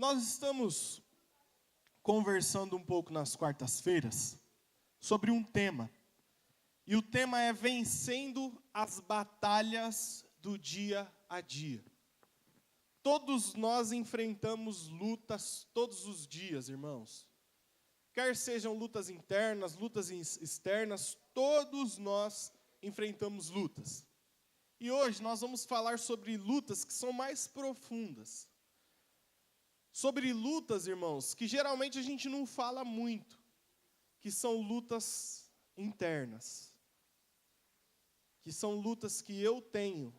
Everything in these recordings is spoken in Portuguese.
Nós estamos conversando um pouco nas quartas-feiras sobre um tema. E o tema é vencendo as batalhas do dia a dia. Todos nós enfrentamos lutas todos os dias, irmãos. Quer sejam lutas internas, lutas externas, todos nós enfrentamos lutas. E hoje nós vamos falar sobre lutas que são mais profundas. Sobre lutas, irmãos, que geralmente a gente não fala muito, que são lutas internas. Que são lutas que eu tenho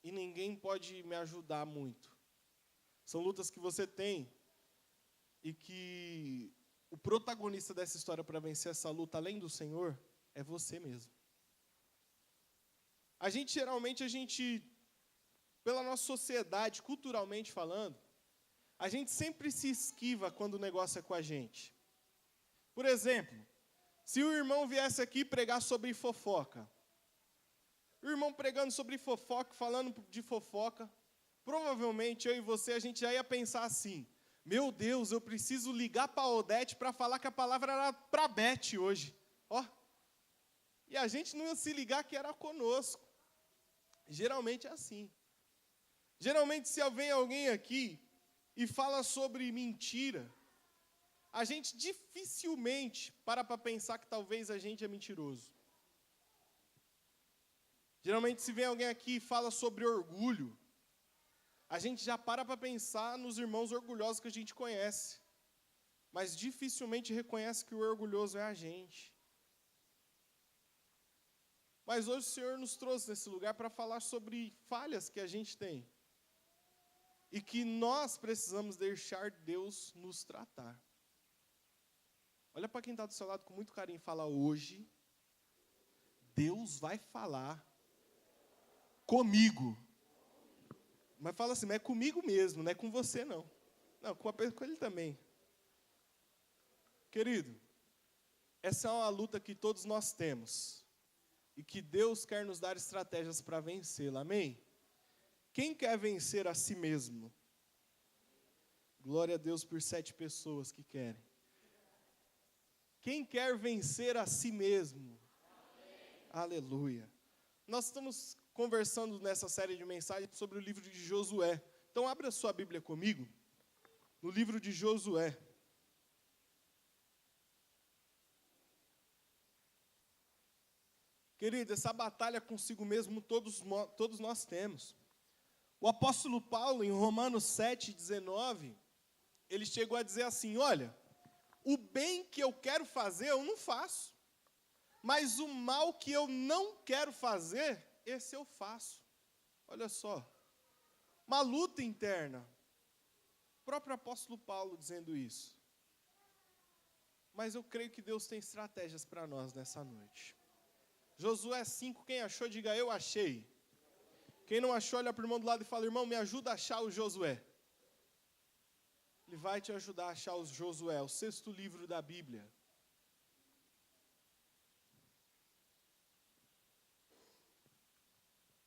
e ninguém pode me ajudar muito. São lutas que você tem e que o protagonista dessa história para vencer essa luta, além do Senhor, é você mesmo. Geralmente, pela nossa sociedade, culturalmente falando, a gente sempre se esquiva quando o negócio é com a gente. Por exemplo, se o irmão viesse aqui pregar sobre fofoca, o irmão pregando sobre fofoca, falando de fofoca, provavelmente eu e você, a gente já ia pensar assim, meu Deus, eu preciso ligar para a Odete para falar que a palavra era para a Beth hoje. Ó. E a gente não ia se ligar que era conosco. Geralmente é assim. Geralmente, se vem alguém aqui e fala sobre mentira, a gente dificilmente para pensar que talvez a gente é mentiroso. Geralmente, se vem alguém aqui e fala sobre orgulho, a gente já para pensar nos irmãos orgulhosos que a gente conhece. Mas dificilmente reconhece que o orgulhoso é a gente. Mas hoje o Senhor nos trouxe nesse lugar para falar sobre falhas que a gente tem. E que nós precisamos deixar Deus nos tratar. Olha para quem está do seu lado com muito carinho e fala, hoje, Deus vai falar comigo. Mas fala assim, mas é comigo mesmo, não é com você não. Não, com ele também. Querido, essa é uma luta que todos nós temos. E que Deus quer nos dar estratégias para vencê-la, amém? Quem quer vencer a si mesmo? Glória a Deus por 7 pessoas que querem. Quem quer vencer a si mesmo? Amém. Aleluia. Nós estamos conversando nessa série de mensagens sobre o livro de Josué. Então, abra sua Bíblia comigo, no livro de Josué. Querido, essa batalha consigo mesmo todos nós temos. O apóstolo Paulo, em Romanos 7,19, ele chegou a dizer assim, olha, o bem que eu quero fazer, eu não faço. Mas o mal que eu não quero fazer, esse eu faço. Olha só, uma luta interna. O próprio apóstolo Paulo dizendo isso. Mas eu creio que Deus tem estratégias para nós nessa noite. Josué 5, quem achou, diga eu achei. Quem não achou, olha para o irmão do lado e fala, irmão, me ajuda a achar o Josué. Ele vai te ajudar a achar o Josué, o 6º livro da Bíblia.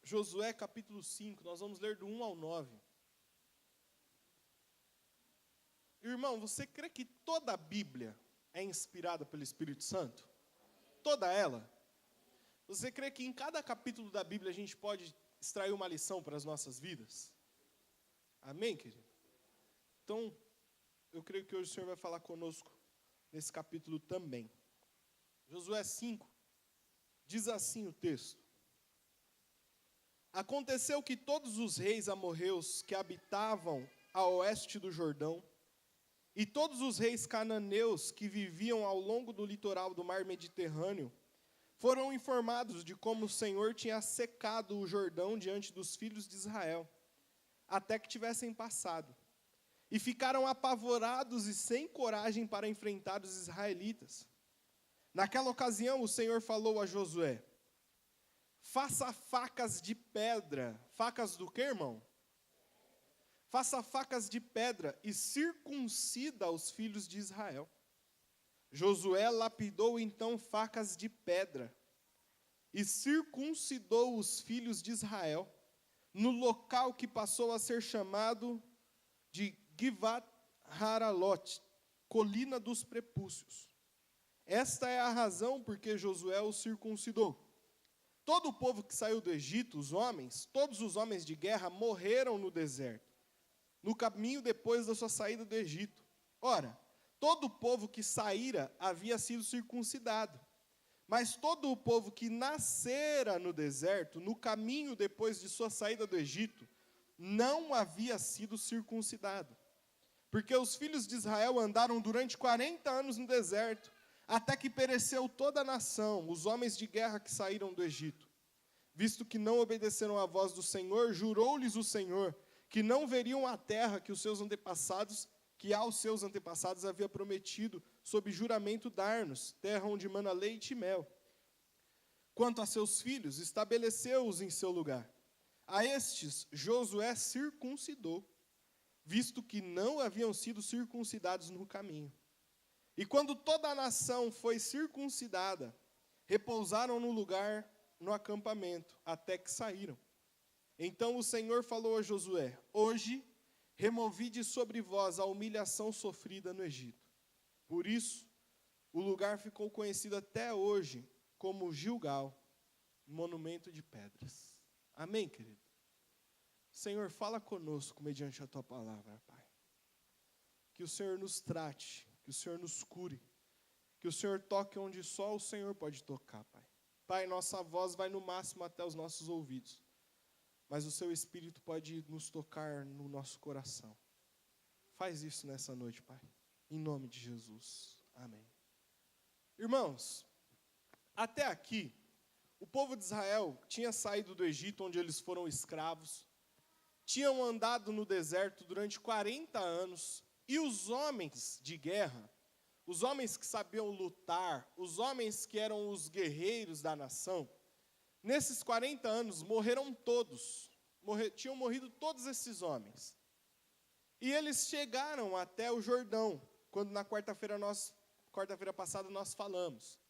Josué capítulo 5, nós vamos ler do 1 ao 9. Irmão, você crê que toda a Bíblia é inspirada pelo Espírito Santo? Toda ela? Você crê que em cada capítulo da Bíblia a gente pode extrair uma lição para as nossas vidas? Amém, querido? Então, eu creio que hoje o Senhor vai falar conosco nesse capítulo também. Josué 5, diz assim o texto. Aconteceu que todos os reis amorreus que habitavam a oeste do Jordão, e todos os reis cananeus que viviam ao longo do litoral do mar Mediterrâneo, foram informados de como o Senhor tinha secado o Jordão diante dos filhos de Israel, até que tivessem passado. E ficaram apavorados e sem coragem para enfrentar os israelitas. Naquela ocasião, o Senhor falou a Josué, faça facas de pedra. Facas do quê, irmão? Faça facas de pedra e circuncida os filhos de Israel. Josué lapidou então facas de pedra e circuncidou os filhos de Israel no local que passou a ser chamado de Givat Haralote, colina dos prepúcios. Esta é a razão porque Josué os circuncidou. Todo o povo que saiu do Egito, os homens, todos os homens de guerra morreram no deserto, no caminho depois da sua saída do Egito. Ora, todo o povo que saíra havia sido circuncidado, mas todo o povo que nascera no deserto, no caminho depois de sua saída do Egito, não havia sido circuncidado. Porque os filhos de Israel andaram durante 40 anos no deserto, até que pereceu toda a nação, os homens de guerra que saíram do Egito. Visto que não obedeceram à voz do Senhor, jurou-lhes o Senhor que não veriam a terra que aos seus antepassados havia prometido, sob juramento dar-nos, terra onde mana leite e mel. Quanto a seus filhos, estabeleceu-os em seu lugar. A estes Josué circuncidou, visto que não haviam sido circuncidados no caminho. E quando toda a nação foi circuncidada, repousaram no lugar, no acampamento, até que saíram. Então o Senhor falou a Josué: hoje removi de sobre vós a humilhação sofrida no Egito. Por isso, o lugar ficou conhecido até hoje como Gilgal, monumento de pedras. Amém, querido? Senhor, fala conosco mediante a Tua palavra, Pai. Que o Senhor nos trate, que o Senhor nos cure, que o Senhor toque onde só o Senhor pode tocar, Pai. Pai, nossa voz vai no máximo até os nossos ouvidos, mas o Seu Espírito pode nos tocar no nosso coração. Faz isso nessa noite, Pai, em nome de Jesus. Amém. Irmãos, até aqui, o povo de Israel tinha saído do Egito, onde eles foram escravos, tinham andado no deserto durante 40 anos, e os homens de guerra, os homens que sabiam lutar, os homens que eram os guerreiros da nação, nesses 40 anos morreram todos, tinham morrido todos esses homens. E eles chegaram até o Jordão, quando na quarta-feira passada nós falamos.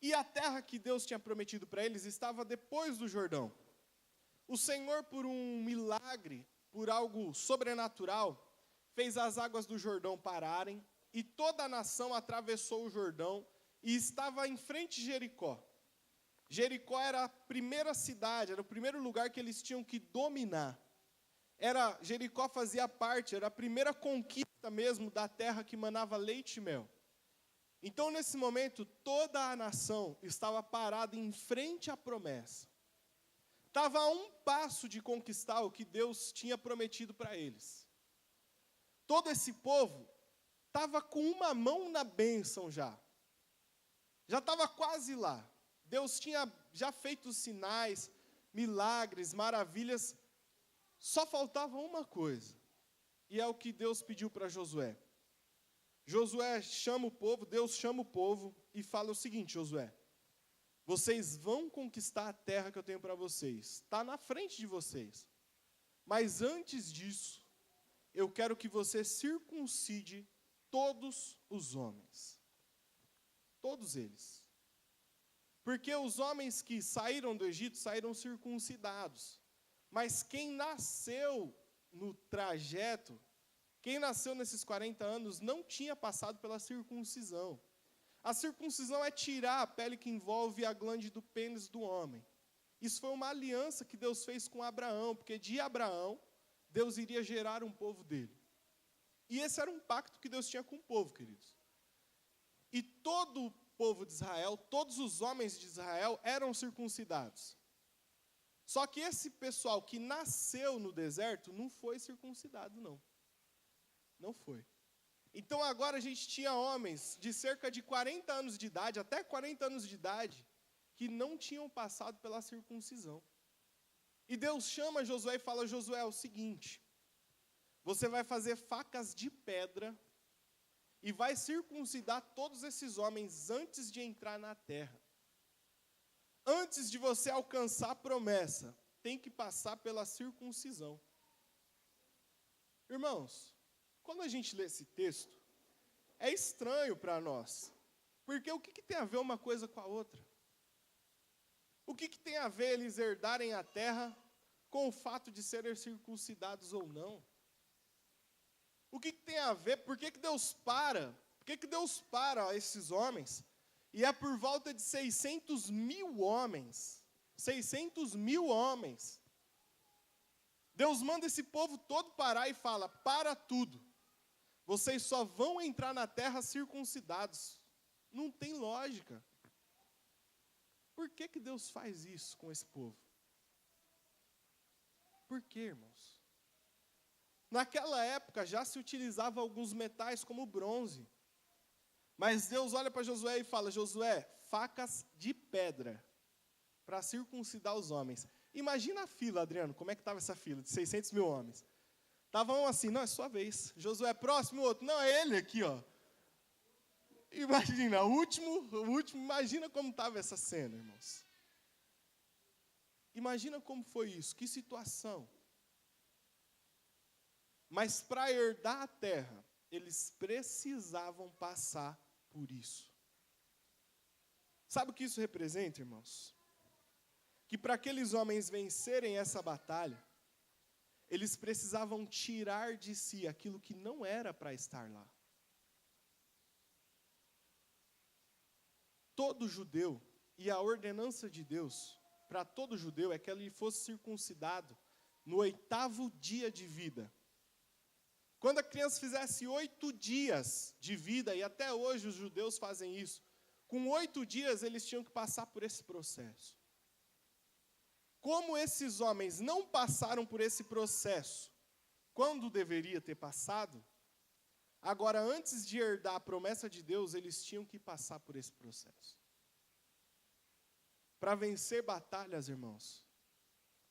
E a terra que Deus tinha prometido para eles estava depois do Jordão. O Senhor, por um milagre, por algo sobrenatural, fez as águas do Jordão pararem, e toda a nação atravessou o Jordão e estava em frente de Jericó. Jericó era a primeira cidade, era o primeiro lugar que eles tinham que dominar. Jericó fazia parte, era a primeira conquista mesmo da terra que manava leite e mel. Então, nesse momento, toda a nação estava parada em frente à promessa. Estava a um passo de conquistar o que Deus tinha prometido para eles. Todo esse povo estava com uma mão na bênção já. Já estava quase lá. Deus tinha já feito sinais, milagres, maravilhas. Só faltava uma coisa. E é o que Deus pediu para Josué. Josué chama o povo, Deus chama o povo e fala o seguinte: Josué, vocês vão conquistar a terra que eu tenho para vocês. Está na frente de vocês. Mas antes disso, eu quero que você circuncide todos os homens. Todos eles. Porque os homens que saíram do Egito saíram circuncidados. Mas quem nasceu no trajeto, quem nasceu nesses 40 anos, não tinha passado pela circuncisão. A circuncisão é tirar a pele que envolve a glande do pênis do homem. Isso foi uma aliança que Deus fez com Abraão, porque de Abraão, Deus iria gerar um povo dele. E esse era um pacto que Deus tinha com o povo, queridos. E todo o povo de Israel, todos os homens de Israel eram circuncidados. Só que esse pessoal que nasceu no deserto não foi circuncidado, não. Não foi. Então agora a gente tinha homens de cerca de 40 anos de idade, até 40 anos de idade, que não tinham passado pela circuncisão. E Deus chama Josué e fala: Josué, é o seguinte, você vai fazer facas de pedra e vai circuncidar todos esses homens antes de entrar na terra. Antes de você alcançar a promessa, tem que passar pela circuncisão. Irmãos, quando a gente lê esse texto, é estranho para nós. Porque o que tem a ver uma coisa com a outra? O que tem a ver eles herdarem a terra com o fato de serem circuncidados ou não? O que tem a ver? Por que Deus para? Por que Deus para esses homens? E é por volta de 600 mil homens. 600 mil homens. Deus manda esse povo todo parar e fala, para tudo. Vocês só vão entrar na terra circuncidados. Não tem lógica. Por que Deus faz isso com esse povo? Por quê, irmãos? Naquela época já se utilizava alguns metais como o bronze. Mas Deus olha para Josué e fala, Josué, facas de pedra para circuncidar os homens. Imagina a fila, Adriano, como é que estava essa fila de 600 mil homens? Estavam assim, não, é sua vez. Josué, próximo, outro. Não, é ele aqui, ó. Imagina, o último, imagina como estava essa cena, irmãos. Imagina como foi isso, que situação. Mas para herdar a terra, eles precisavam passar por isso. Sabe o que isso representa, irmãos? Que para aqueles homens vencerem essa batalha, eles precisavam tirar de si aquilo que não era para estar lá. Todo judeu, e a ordenança de Deus para todo judeu é que ele fosse circuncidado no 8º dia de vida. Quando a criança fizesse 8 dias de vida, e até hoje os judeus fazem isso, com 8 dias eles tinham que passar por esse processo. Como esses homens não passaram por esse processo quando deveria ter passado, agora antes de herdar a promessa de Deus, eles tinham que passar por esse processo. Para vencer batalhas, irmãos,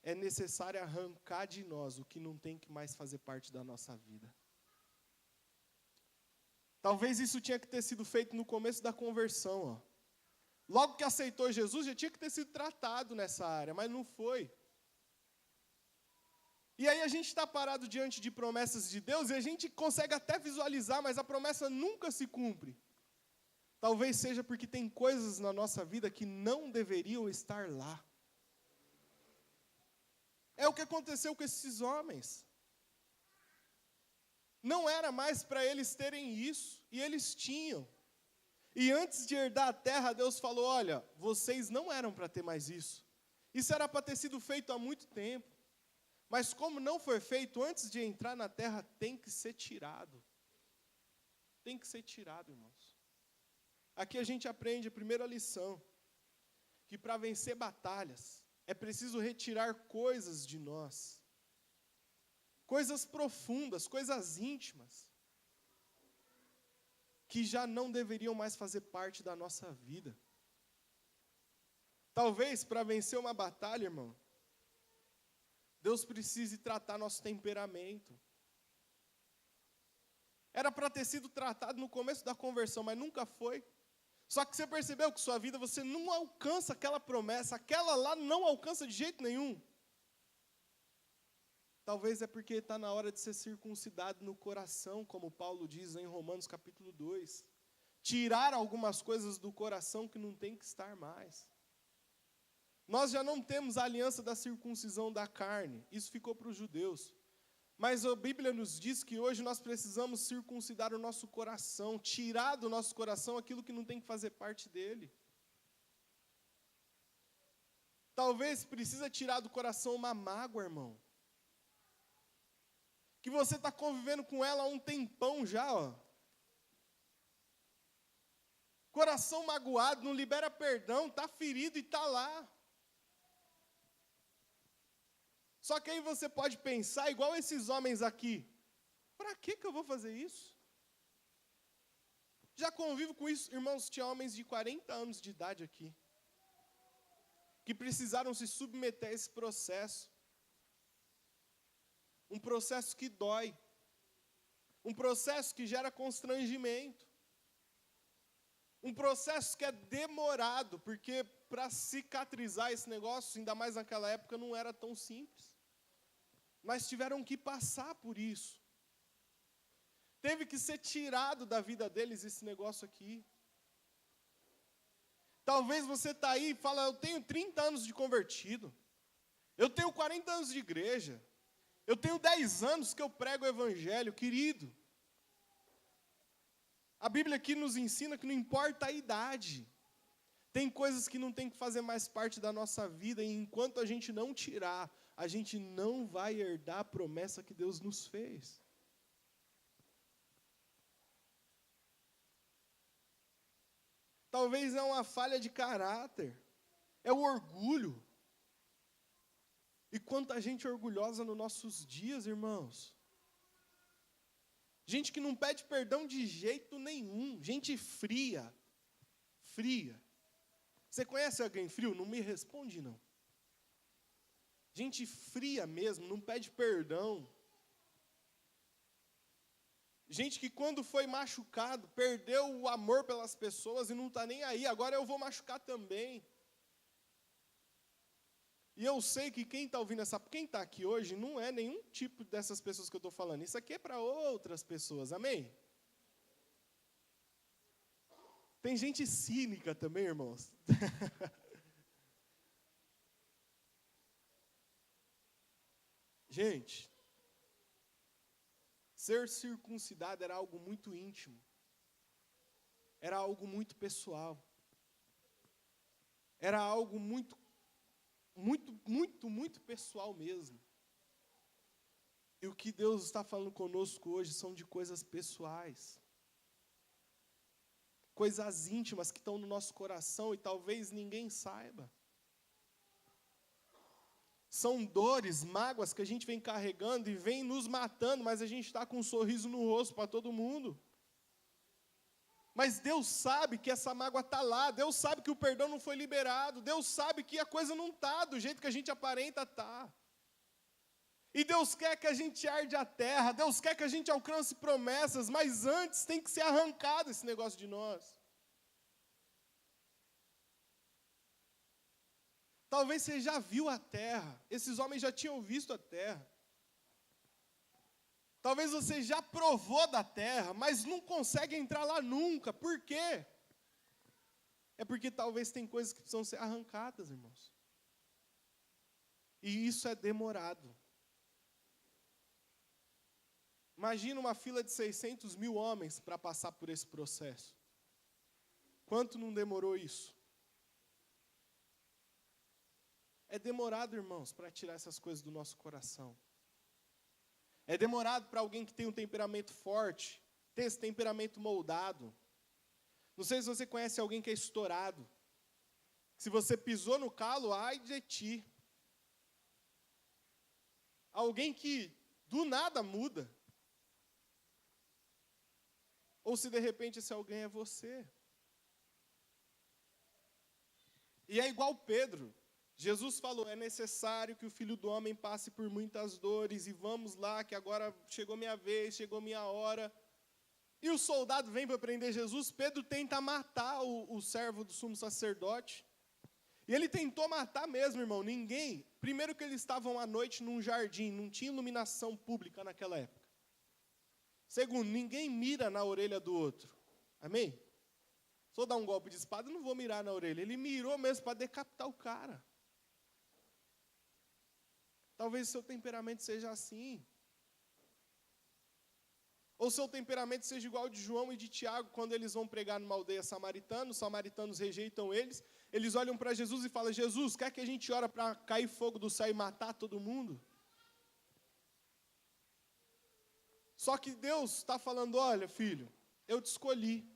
é necessário arrancar de nós o que não tem que mais fazer parte da nossa vida. Talvez isso tinha que ter sido feito no começo da conversão, ó. Logo que aceitou Jesus, já tinha que ter sido tratado nessa área, mas não foi. E aí a gente está parado diante de promessas de Deus e a gente consegue até visualizar, mas a promessa nunca se cumpre. Talvez seja porque tem coisas na nossa vida que não deveriam estar lá. É o que aconteceu com esses homens. Não era mais para eles terem isso, e eles tinham. E antes de herdar a terra, Deus falou, olha, vocês não eram para ter mais isso. Isso era para ter sido feito há muito tempo. Mas como não foi feito, antes de entrar na terra, tem que ser tirado. Tem que ser tirado, irmãos. Aqui a gente aprende a primeira lição, que para vencer batalhas, é preciso retirar coisas de nós. Coisas profundas, coisas íntimas, que já não deveriam mais fazer parte da nossa vida. Talvez para vencer uma batalha, irmão, Deus precise tratar nosso temperamento. Era para ter sido tratado no começo da conversão, mas nunca foi. Só que você percebeu que sua vida, você não alcança aquela promessa, aquela lá não alcança de jeito nenhum. Talvez é porque está na hora de ser circuncidado no coração, como Paulo diz em Romanos capítulo 2. Tirar algumas coisas do coração que não tem que estar mais. Nós já não temos a aliança da circuncisão da carne, isso ficou para os judeus. Mas a Bíblia nos diz que hoje nós precisamos circuncidar o nosso coração, tirar do nosso coração aquilo que não tem que fazer parte dele. Talvez precisa tirar do coração uma mágoa, irmão. Que você está convivendo com ela há um tempão já, ó. Coração magoado, não libera perdão, está ferido e está lá. Só que aí você pode pensar, igual esses homens aqui, para que eu vou fazer isso? Já convivo com isso, irmãos, tinha homens de 40 anos de idade aqui, que precisaram se submeter a esse processo. Um processo que dói, um processo que gera constrangimento, um processo que é demorado, porque para cicatrizar esse negócio, ainda mais naquela época, não era tão simples. Mas tiveram que passar por isso. Teve que ser tirado da vida deles esse negócio aqui. Talvez você está aí e fala, eu tenho 30 anos de convertido, eu tenho 40 anos de igreja, eu tenho 10 anos que eu prego o evangelho, querido. A Bíblia aqui nos ensina que não importa a idade, tem coisas que não tem que fazer mais parte da nossa vida, e enquanto a gente não tirar, a gente não vai herdar a promessa que Deus nos fez. Talvez é uma falha de caráter, é o orgulho. E quanta gente orgulhosa nos nossos dias, irmãos. Gente que não pede perdão de jeito nenhum, gente fria, fria. Você conhece alguém frio? Não me responde, não. Gente fria mesmo, não pede perdão. Gente que quando foi machucado, perdeu o amor pelas pessoas e não está nem aí, agora eu vou machucar também. E eu sei que quem está ouvindo quem está aqui hoje não é nenhum tipo dessas pessoas que eu estou falando. Isso aqui é para outras pessoas, amém? Tem gente cínica também, irmãos. Gente, ser circuncidado era algo muito íntimo. Era algo muito pessoal. Era algo muito pessoal mesmo. E o que Deus está falando conosco hoje são de coisas pessoais. Coisas íntimas que estão no nosso coração e talvez ninguém saiba. São dores, mágoas que a gente vem carregando e vem nos matando, mas a gente está com um sorriso no rosto para todo mundo. Mas Deus sabe que essa mágoa está lá, Deus sabe que o perdão não foi liberado, Deus sabe que a coisa não está do jeito que a gente aparenta estar. E Deus quer que a gente arde a terra, Deus quer que a gente alcance promessas, mas antes tem que ser arrancado esse negócio de nós. Talvez você já viu a terra, esses homens já tinham visto a terra. Talvez você já provou da terra, mas não consegue entrar lá nunca. Por quê? É porque talvez tem coisas que precisam ser arrancadas, irmãos. E isso é demorado. Imagina uma fila de 600 mil homens para passar por esse processo. Quanto não demorou isso? É demorado, irmãos, para tirar essas coisas do nosso coração. É demorado para alguém que tem um temperamento forte, ter esse temperamento moldado. Não sei se você conhece alguém que é estourado. Se você pisou no calo, ai de ti. Alguém que do nada muda. Ou se de repente esse alguém é você. E é igual Pedro. Jesus falou, é necessário que o Filho do Homem passe por muitas dores, e vamos lá, que agora chegou minha vez, chegou minha hora. E o soldado vem para prender Jesus, Pedro tenta matar o servo do sumo sacerdote. E ele tentou matar mesmo, irmão, ninguém. Primeiro que eles estavam à noite num jardim, não tinha iluminação pública naquela época. Segundo, ninguém mira na orelha do outro. Amém? Se eu dar um golpe de espada, eu não vou mirar na orelha. Ele mirou mesmo para decapitar o cara. Talvez o seu temperamento seja assim. Ou seu temperamento seja igual de João e de Tiago, quando eles vão pregar numa aldeia samaritana, os samaritanos rejeitam eles olham para Jesus e falam, Jesus, quer que a gente ore para cair fogo do céu e matar todo mundo? Só que Deus está falando, olha, filho, eu te escolhi,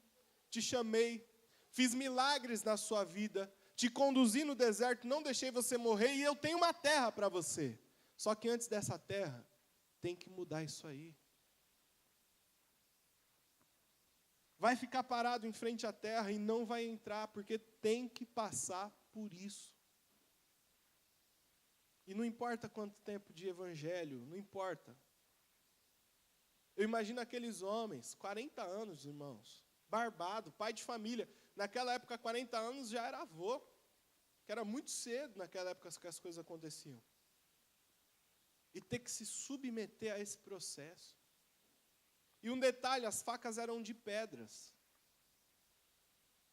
te chamei, fiz milagres na sua vida, te conduzi no deserto, não deixei você morrer, e eu tenho uma terra para você. Só que antes dessa terra, tem que mudar isso aí. Vai ficar parado em frente à terra e não vai entrar, porque tem que passar por isso. E não importa quanto tempo de evangelho, não importa. Eu imagino aqueles homens, 40 anos, irmãos, barbado, pai de família. Naquela época, 40 anos já era avô, que era muito cedo naquela época que as coisas aconteciam. E ter que se submeter a esse processo. E um detalhe, as facas eram de pedras.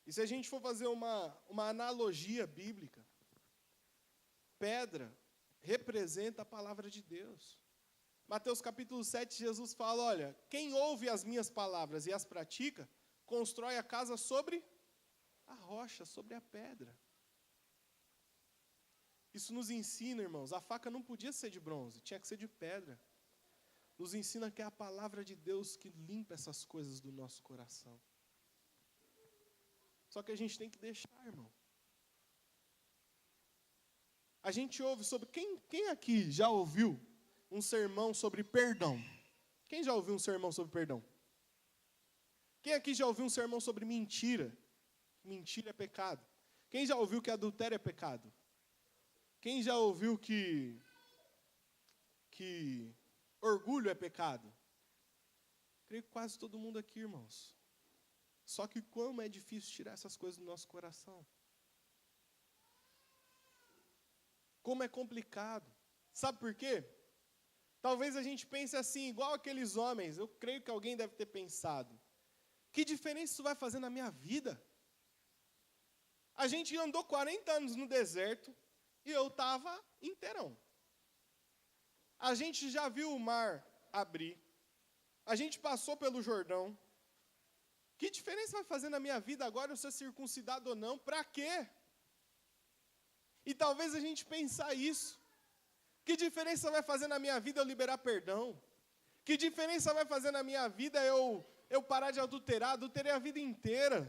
E se a gente for fazer uma analogia bíblica, pedra representa a palavra de Deus. Mateus capítulo 7, Jesus fala, olha, quem ouve as minhas palavras e as pratica, constrói a casa sobre a rocha, sobre a pedra. Isso nos ensina, irmãos, a faca não podia ser de bronze, tinha que ser de pedra. Nos ensina que é a palavra de Deus que limpa essas coisas do nosso coração. Só que a gente tem que deixar, irmão. A gente ouve sobre... Quem aqui já ouviu um sermão sobre perdão? Quem já ouviu um sermão sobre perdão? Quem aqui já ouviu um sermão sobre mentira? Mentira é pecado. Quem já ouviu que adultério é pecado? Quem já ouviu que orgulho é pecado? Creio que quase todo mundo aqui, irmãos. Só que como é difícil tirar essas coisas do nosso coração. Como é complicado. Sabe por quê? Talvez a gente pense assim, igual aqueles homens. Eu creio que alguém deve ter pensado. Que diferença isso vai fazer na minha vida? A gente andou 40 anos no deserto e eu estava inteirão. A gente já viu o mar abrir. A gente passou pelo Jordão. Que diferença vai fazer na minha vida agora eu ser circuncidado ou não? Para quê? E talvez a gente pensar isso. Que diferença vai fazer na minha vida eu liberar perdão? Que diferença vai fazer na minha vida eu parar de adulterar? Adulterei a vida inteira.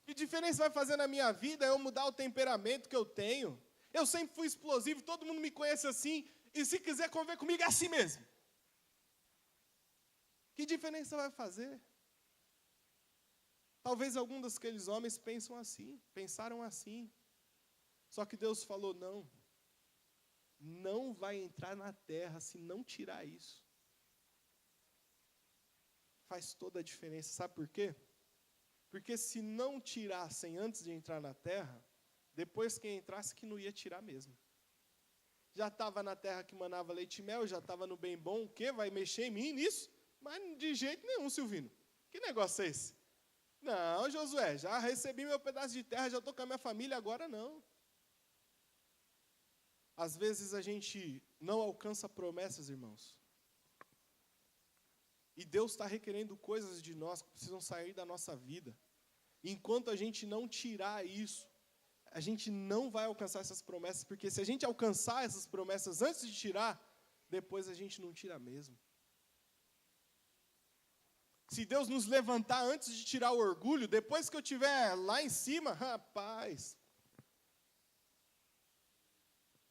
Que diferença vai fazer na minha vida eu mudar o temperamento que eu tenho? Eu sempre fui explosivo, todo mundo me conhece assim, e se quiser conviver comigo é assim mesmo. Que diferença vai fazer? Talvez algum daqueles homens pensaram assim. Só que Deus falou, não vai entrar na terra se não tirar isso. Faz toda a diferença, sabe por quê? Porque se não tirassem antes de entrar na terra, depois que entrasse que não ia tirar mesmo. Já estava na terra que manava leite e mel, já estava no bem bom, o quê? Vai mexer em mim nisso? Mas de jeito nenhum, Silvino. Que negócio é esse? Não, Josué, já recebi meu pedaço de terra, já estou com a minha família, agora não. Às vezes a gente não alcança promessas, irmãos. E Deus está requerendo coisas de nós que precisam sair da nossa vida. Enquanto a gente não tirar isso, a gente não vai alcançar essas promessas, porque se a gente alcançar essas promessas antes de tirar, depois a gente não tira mesmo. Se Deus nos levantar antes de tirar o orgulho, depois que eu estiver lá em cima, rapaz.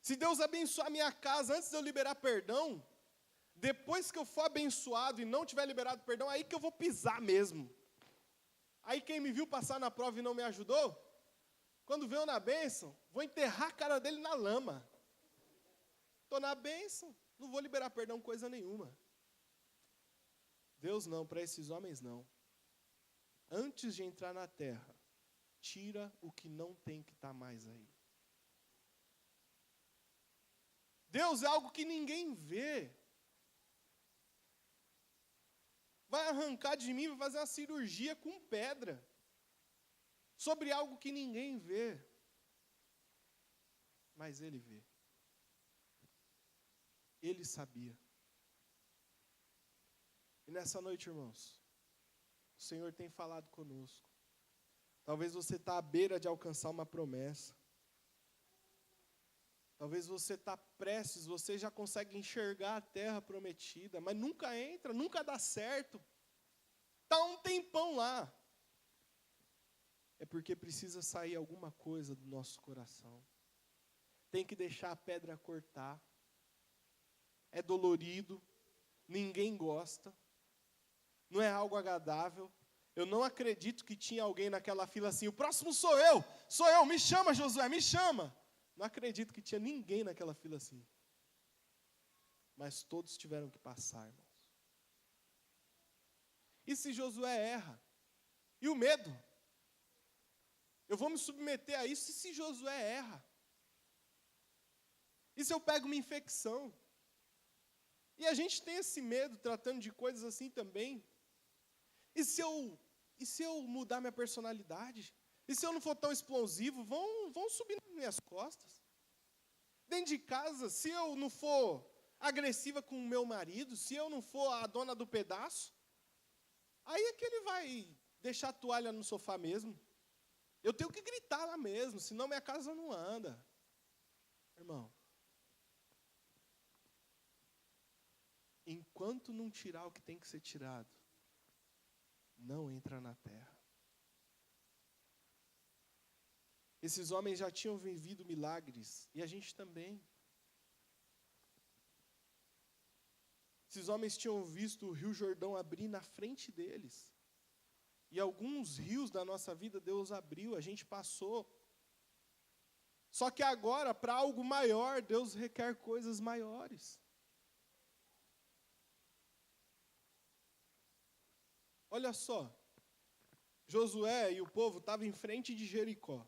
Se Deus abençoar a minha casa antes de eu liberar perdão, depois que eu for abençoado e não tiver liberado perdão, aí que eu vou pisar mesmo. Aí quem me viu passar na prova e não me ajudou, quando veio na bênção, vou enterrar a cara dele na lama. Estou na bênção, não vou liberar perdão coisa nenhuma. Deus não, para esses homens não. Antes de entrar na terra, tira o que não tem que estar mais aí. Deus é algo que ninguém vê. Vai arrancar de mim, vai fazer uma cirurgia com pedra. Sobre algo que ninguém vê. Mas Ele vê. Ele sabia. E nessa noite, irmãos, o Senhor tem falado conosco. Talvez você está à beira de alcançar uma promessa. Talvez você está prestes, você já consegue enxergar a terra prometida, mas nunca entra, nunca dá certo. Está um tempão lá. É porque precisa sair alguma coisa do nosso coração. Tem que deixar a pedra cortar. É dolorido, ninguém gosta. Não é algo agradável. Eu não acredito que tinha alguém naquela fila assim, o próximo sou eu, me chama Josué, me chama. Não acredito que tinha ninguém naquela fila assim. Mas todos tiveram que passar, irmãos. E se Josué erra? E o medo? Eu vou me submeter a isso e se Josué erra? E se eu pego uma infecção? E a gente tem esse medo tratando de coisas assim também. E se eu mudar minha personalidade? E se eu não for tão explosivo, vão subir nas minhas costas. Dentro de casa, se eu não for agressiva com o meu marido, se eu não for a dona do pedaço, aí é que ele deixar a toalha no sofá mesmo. Eu tenho que gritar lá mesmo, senão minha casa não anda. Irmão, enquanto não tirar o que tem que ser tirado, não entra na terra. Esses homens já tinham vivido milagres, e a gente também. Esses homens tinham visto o Rio Jordão abrir na frente deles. E alguns rios da nossa vida Deus abriu, a gente passou. Só que agora, para algo maior, Deus requer coisas maiores. Olha só, Josué e o povo estavam em frente de Jericó.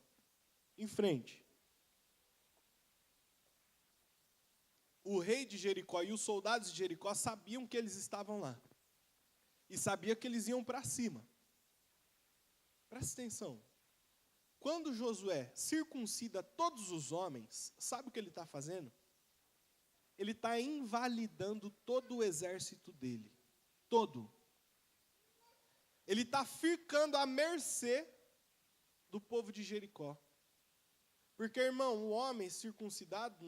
Em frente. O rei de Jericó e os soldados de Jericó sabiam que eles estavam lá. E sabia que eles iam para cima. Presta atenção. Quando Josué circuncida todos os homens, sabe o que ele está fazendo? Ele está invalidando todo o exército dele. Todo. Ele está ficando à mercê do povo de Jericó. Porque, irmão, o homem circuncidado,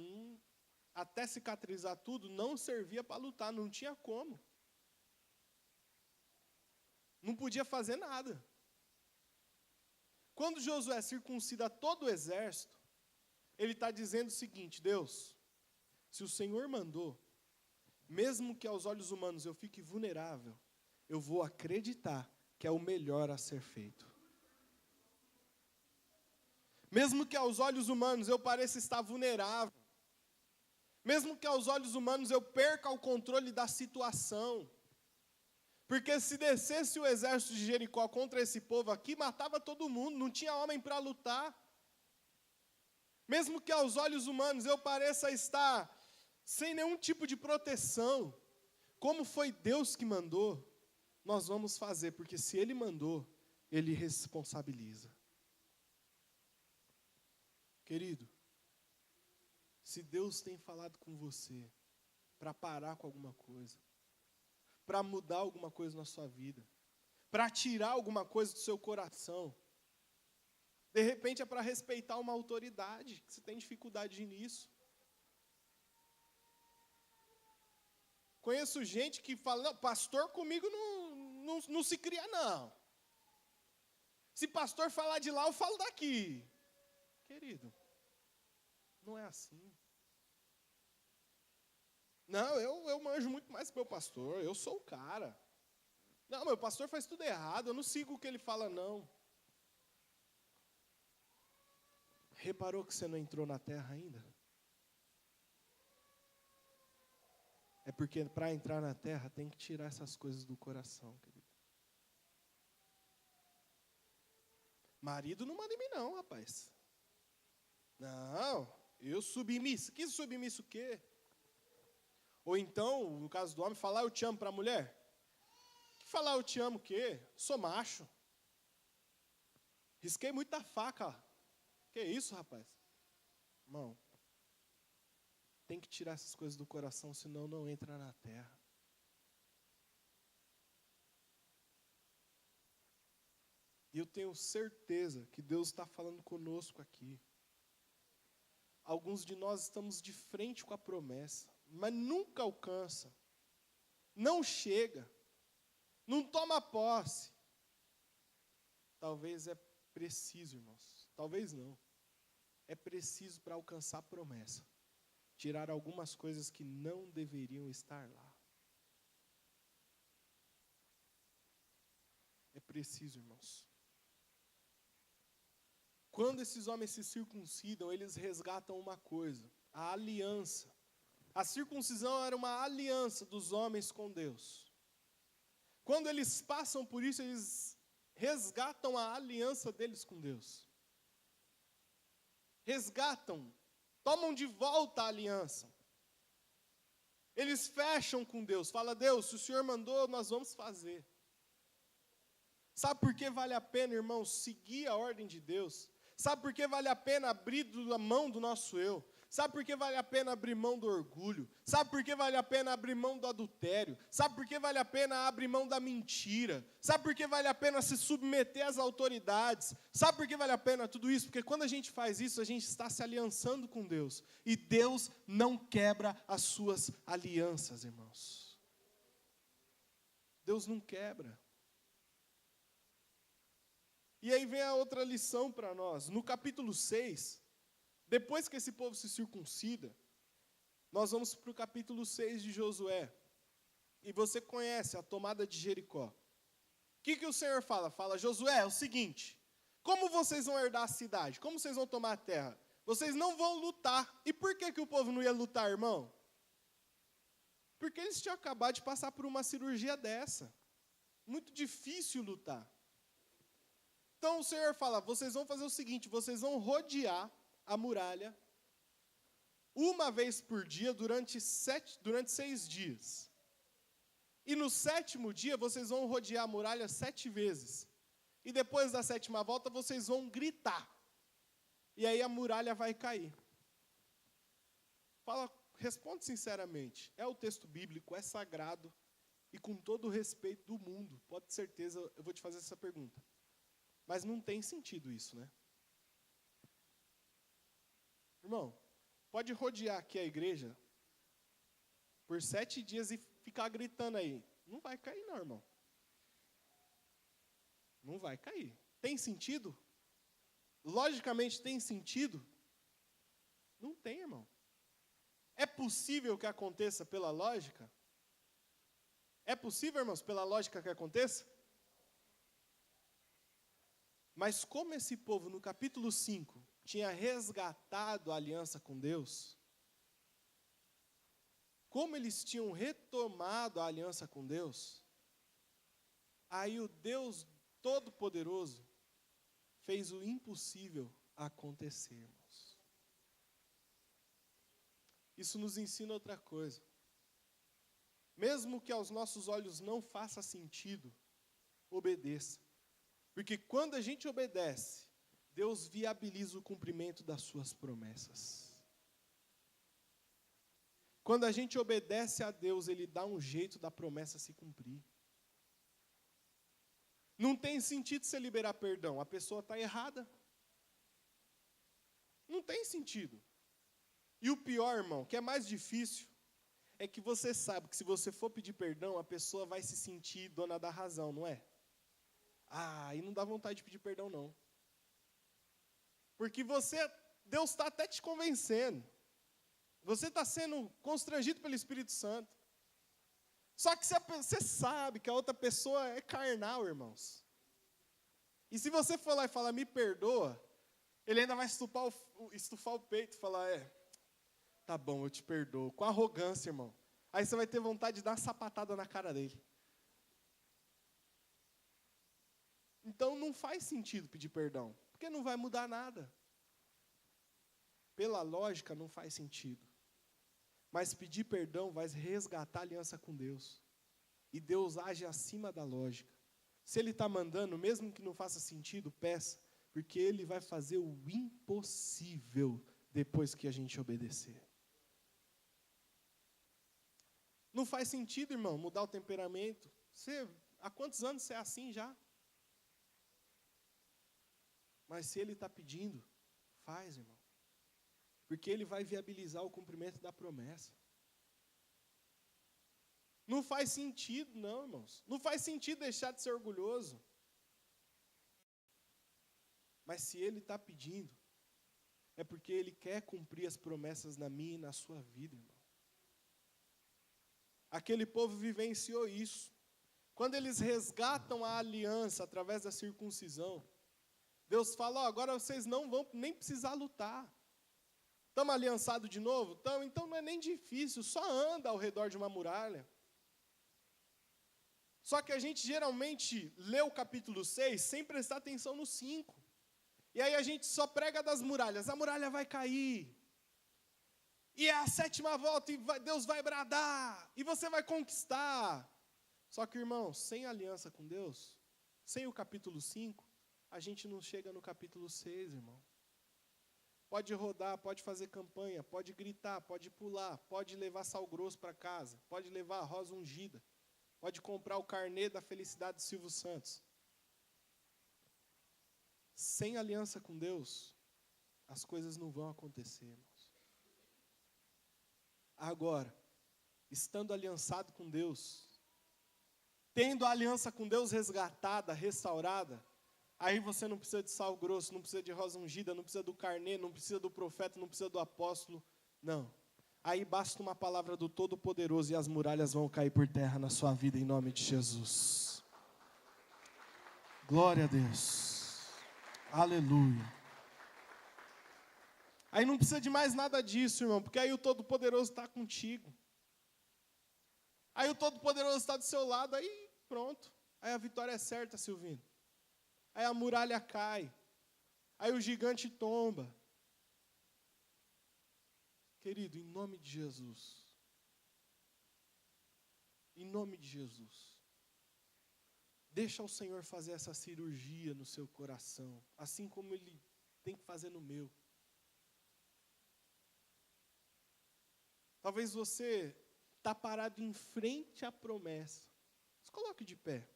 até cicatrizar tudo, não servia para lutar, não tinha como. Não podia fazer nada. Quando Josué circuncida todo o exército, ele está dizendo o seguinte: Deus, se o Senhor mandou, mesmo que aos olhos humanos eu fique vulnerável, eu vou acreditar que é o melhor a ser feito. Mesmo que aos olhos humanos eu pareça estar vulnerável, mesmo que aos olhos humanos eu perca o controle da situação, porque se descesse o exército de Jericó contra esse povo aqui, matava todo mundo, não tinha homem para lutar. Mesmo que aos olhos humanos eu pareça estar sem nenhum tipo de proteção, como foi Deus que mandou, nós vamos fazer, porque se Ele mandou, Ele responsabiliza. Querido, se Deus tem falado com você para parar com alguma coisa, para mudar alguma coisa na sua vida, para tirar alguma coisa do seu coração, de repente é para respeitar uma autoridade, que você tem dificuldade nisso. Conheço gente que fala, não, pastor comigo não se cria não. Se pastor falar de lá, eu falo daqui. Querido, não é assim. Não, eu manjo muito mais que meu pastor, eu sou o cara. Não, meu pastor faz tudo errado, eu não sigo o que ele fala, não. Reparou que você não entrou na terra ainda? É porque para entrar na terra tem que tirar essas coisas do coração, querido. Marido não manda em mim não, rapaz. Não, eu submisso. Que submisso o quê? Ou então, no caso do homem, falar eu te amo para a mulher? Que falar eu te amo o quê? Sou macho. Risquei muita faca. Que isso, rapaz? Irmão, tem que tirar essas coisas do coração, senão não entra na terra. E eu tenho certeza que Deus está falando conosco aqui. Alguns de nós estamos de frente com a promessa, mas nunca alcança, não chega, não toma posse. Talvez é preciso, irmãos, talvez não. É preciso para alcançar a promessa, tirar algumas coisas que não deveriam estar lá. É preciso, irmãos. Quando esses homens se circuncidam, eles resgatam uma coisa, a aliança. A circuncisão era uma aliança dos homens com Deus. Quando eles passam por isso, eles resgatam a aliança deles com Deus. Resgatam, tomam de volta a aliança. Eles fecham com Deus, fala, Deus, se o Senhor mandou, nós vamos fazer. Sabe por que vale a pena, irmãos, seguir a ordem de Deus? Sabe por que vale a pena abrir a mão do nosso eu? Sabe por que vale a pena abrir mão do orgulho? Sabe por que vale a pena abrir mão do adultério? Sabe por que vale a pena abrir mão da mentira? Sabe por que vale a pena se submeter às autoridades? Sabe por que vale a pena tudo isso? Porque quando a gente faz isso, a gente está se aliançando com Deus. E Deus não quebra as suas alianças, irmãos. Deus não quebra. E aí vem a outra lição para nós. No capítulo 6, depois que esse povo se circuncida, nós vamos para o capítulo 6 de Josué. E você conhece a tomada de Jericó. O que o Senhor fala? Fala, Josué, é o seguinte, como vocês vão herdar a cidade? Como vocês vão tomar a terra? Vocês não vão lutar. E por que o povo não ia lutar, irmão? Porque eles tinham acabado de passar por uma cirurgia dessa. Muito difícil lutar. Então o Senhor fala, vocês vão fazer o seguinte, vocês vão rodear a muralha uma vez por dia durante 6 dias. E no 7º dia vocês vão rodear a muralha 7 vezes. E depois da 7ª volta vocês vão gritar. E aí a muralha vai cair. Responde sinceramente, é o texto bíblico, é sagrado, e com todo o respeito do mundo, pode ter certeza, eu vou te fazer essa pergunta. Mas não tem sentido isso, né? Irmão, pode rodear aqui a igreja por 7 dias e ficar gritando aí. Não vai cair não, irmão. Não vai cair. Tem sentido? Logicamente tem sentido? Não tem, irmão. É possível que aconteça pela lógica? É possível, irmãos, pela lógica que aconteça? Mas como esse povo, no capítulo 5, tinha resgatado a aliança com Deus, como eles tinham retomado a aliança com Deus, aí o Deus Todo-Poderoso fez o impossível acontecer, irmãos. Isso nos ensina outra coisa. Mesmo que aos nossos olhos não faça sentido, obedeça. Porque quando a gente obedece, Deus viabiliza o cumprimento das suas promessas. Quando a gente obedece a Deus, Ele dá um jeito da promessa se cumprir. Não tem sentido você liberar perdão, a pessoa está errada. Não tem sentido. E o pior, irmão, que é mais difícil, é que você sabe que se você for pedir perdão, a pessoa vai se sentir dona da razão, não é? Aí não dá vontade de pedir perdão, não. Porque Deus está até te convencendo. Você está sendo constrangido pelo Espírito Santo. Só que você sabe que a outra pessoa é carnal, irmãos. E se você for lá e falar, me perdoa, ele ainda vai estufar o peito e falar, tá bom, eu te perdoo. Com arrogância, irmão. Aí você vai ter vontade de dar uma sapatada na cara dele. Então não faz sentido pedir perdão, porque não vai mudar nada. Pela lógica não faz sentido. Mas pedir perdão vai resgatar a aliança com Deus. E Deus age acima da lógica. Se Ele está mandando, mesmo que não faça sentido, peça, porque Ele vai fazer o impossível depois que a gente obedecer. Não faz sentido, irmão, mudar o temperamento. Há quantos anos você é assim já? Mas se Ele está pedindo, faz, irmão. Porque Ele vai viabilizar o cumprimento da promessa. Não faz sentido, não, irmãos. Não faz sentido deixar de ser orgulhoso. Mas se Ele está pedindo, é porque Ele quer cumprir as promessas na minha e na sua vida, irmão. Aquele povo vivenciou isso. Quando eles resgatam a aliança através da circuncisão, Deus fala, agora vocês não vão nem precisar lutar. Estamos aliançados de novo? Então não é nem difícil, só anda ao redor de uma muralha. Só que a gente geralmente lê o capítulo 6 sem prestar atenção no 5. E aí a gente só prega das muralhas, a muralha vai cair. E é a 7ª volta, e Deus vai bradar, e você vai conquistar. Só que, irmão, sem aliança com Deus, sem o capítulo 5, a gente não chega no capítulo 6, irmão. Pode rodar, pode fazer campanha, pode gritar, pode pular, pode levar sal grosso para casa, pode levar a rosa ungida, pode comprar o carnê da felicidade do Silvio Santos. Sem aliança com Deus, as coisas não vão acontecer, irmãos. Agora, estando aliançado com Deus, tendo a aliança com Deus resgatada, restaurada, aí você não precisa de sal grosso, não precisa de rosa ungida, não precisa do carnê, não precisa do profeta, não precisa do apóstolo, não. Aí basta uma palavra do Todo-Poderoso e as muralhas vão cair por terra na sua vida, em nome de Jesus. Glória a Deus. Aleluia. Aí não precisa de mais nada disso, irmão, porque aí o Todo-Poderoso está contigo. Aí o Todo-Poderoso está do seu lado, aí pronto. Aí a vitória é certa, Silvino. Aí a muralha cai. Aí o gigante tomba. Querido, em nome de Jesus. Em nome de Jesus. Deixa o Senhor fazer essa cirurgia no seu coração, assim como Ele tem que fazer no meu. Talvez você está parado em frente à promessa. Se coloque de pé.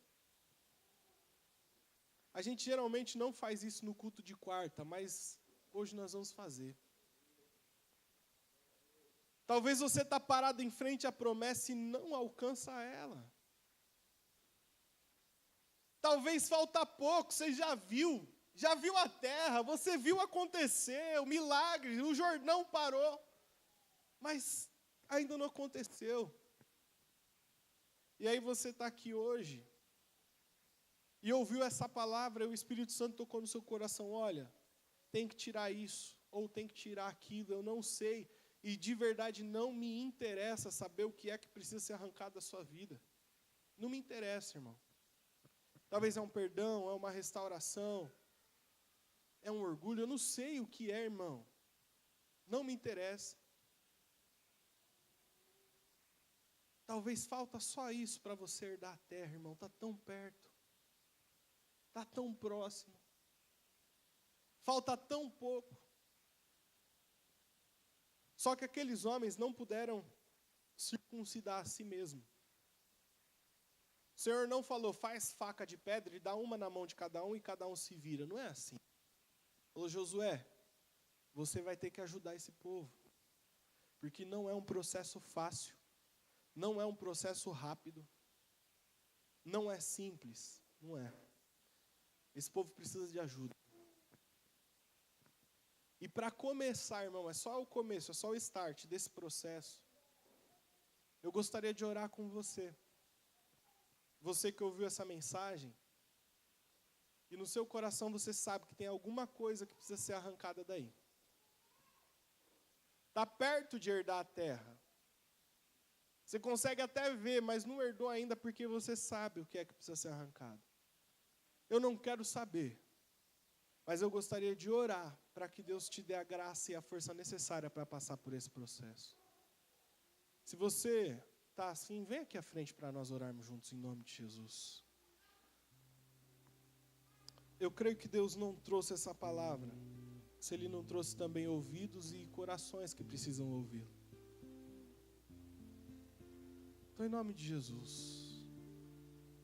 A gente geralmente não faz isso no culto de quarta, mas hoje nós vamos fazer. Talvez você está parado em frente à promessa e não alcança ela. Talvez falta pouco, você já viu a terra, você viu acontecer, o milagre, o Jordão parou, mas ainda não aconteceu. E aí você está aqui hoje, e ouviu essa palavra, e o Espírito Santo tocou no seu coração, olha, tem que tirar isso, ou tem que tirar aquilo, eu não sei, e de verdade não me interessa saber o que é que precisa ser arrancado da sua vida. Não me interessa, irmão. Talvez é um perdão, é uma restauração, é um orgulho, eu não sei o que é, irmão. Não me interessa. Talvez falta só isso para você herdar a terra, irmão. Está tão perto. Está tão próximo. Falta tão pouco. Só que aqueles homens não puderam circuncidar a si mesmos. O Senhor não falou, faz faca de pedra e dá uma na mão de cada um e cada um se vira. Não é assim. Falou, Josué, você vai ter que ajudar esse povo. Porque não é um processo fácil. Não é um processo rápido. Não é simples. Não é. Esse povo precisa de ajuda. E para começar, irmão, é só o começo, é só o start desse processo. Eu gostaria de orar com você. Você que ouviu essa mensagem, e no seu coração você sabe que tem alguma coisa que precisa ser arrancada daí. Está perto de herdar a terra. Você consegue até ver, mas não herdou ainda porque você sabe o que é que precisa ser arrancado. Eu não quero saber, mas eu gostaria de orar para que Deus te dê a graça e a força necessária para passar por esse processo. Se você está assim, vem aqui à frente para nós orarmos juntos em nome de Jesus. Eu creio que Deus não trouxe essa palavra, se Ele não trouxe também ouvidos e corações que precisam ouvi-lo. Então, em nome de Jesus,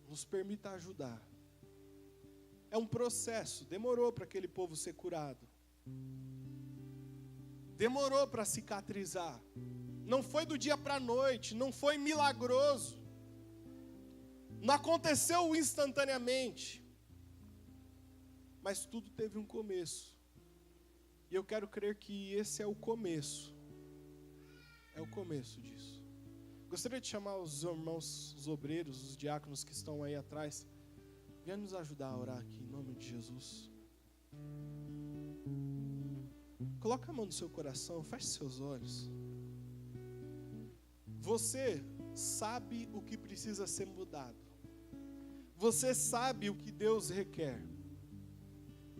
nos permita ajudar. É um processo, demorou para aquele povo ser curado. Demorou para cicatrizar. Não foi do dia para a noite, não foi milagroso. Não aconteceu instantaneamente. Mas tudo teve um começo. E eu quero crer que esse é o começo. É o começo disso. Gostaria de chamar os irmãos, os obreiros, os diáconos que estão aí atrás. Venha nos ajudar a orar aqui, em nome de Jesus. Coloca a mão no seu coração, feche seus olhos. Você sabe o que precisa ser mudado. Você sabe o que Deus requer.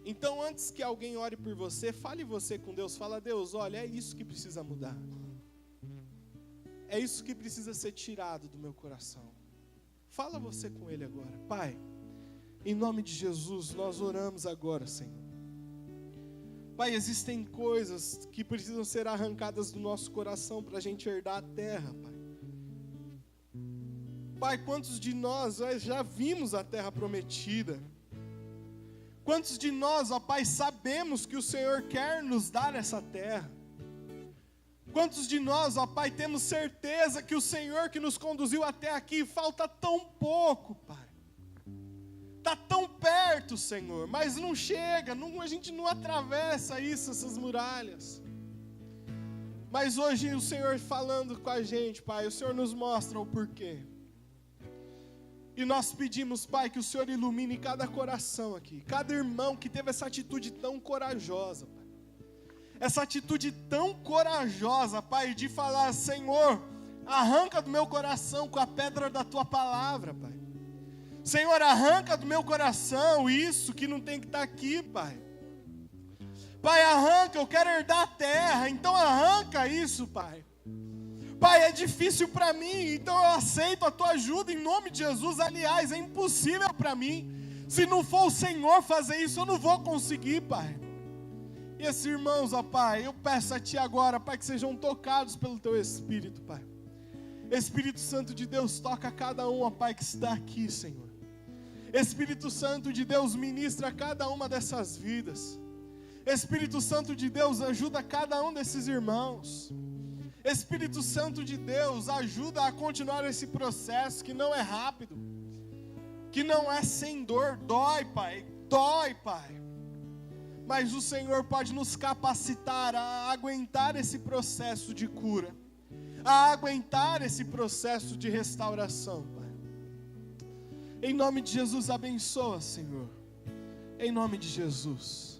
Então, antes que alguém ore por você, fale você com Deus. Fala, Deus, olha, é isso que precisa mudar. É isso que precisa ser tirado do meu coração. Fala você com Ele agora. Pai, em nome de Jesus, nós oramos agora, Senhor. Pai, existem coisas que precisam ser arrancadas do nosso coração para a gente herdar a terra, Pai. Pai, quantos de nós já vimos a terra prometida? Quantos de nós, ó Pai, sabemos que o Senhor quer nos dar essa terra? Quantos de nós, ó Pai, temos certeza que o Senhor que nos conduziu até aqui, falta tão pouco, Pai. Está tão perto, Senhor, mas não chega, a gente não atravessa essas muralhas. Mas hoje o Senhor falando com a gente, Pai, o Senhor nos mostra o porquê. E nós pedimos, Pai, que o Senhor ilumine cada coração aqui, cada irmão que teve essa atitude tão corajosa, Pai. Essa atitude tão corajosa, Pai, de falar, Senhor, arranca do meu coração com a pedra da Tua palavra, Pai. Senhor, arranca do meu coração isso que não tem que estar aqui, Pai. Pai, arranca, eu quero herdar a terra, então arranca isso, Pai. Pai, é difícil para mim, então eu aceito a Tua ajuda em nome de Jesus. Aliás, é impossível para mim. Se não for o Senhor fazer isso, eu não vou conseguir, Pai. E esses irmãos, ó Pai, eu peço a Ti agora, Pai, que sejam tocados pelo Teu Espírito, Pai. Espírito Santo de Deus, toca cada um, ó Pai, que está aqui, Senhor. Espírito Santo de Deus, ministra cada uma dessas vidas. Espírito Santo de Deus, ajuda cada um desses irmãos. Espírito Santo de Deus, ajuda a continuar esse processo que não é rápido, que não é sem dor. Dói, Pai, dói, Pai. Mas o Senhor pode nos capacitar a aguentar esse processo de cura, a aguentar esse processo de restauração, Pai. Em nome de Jesus, abençoa, Senhor. Em nome de Jesus.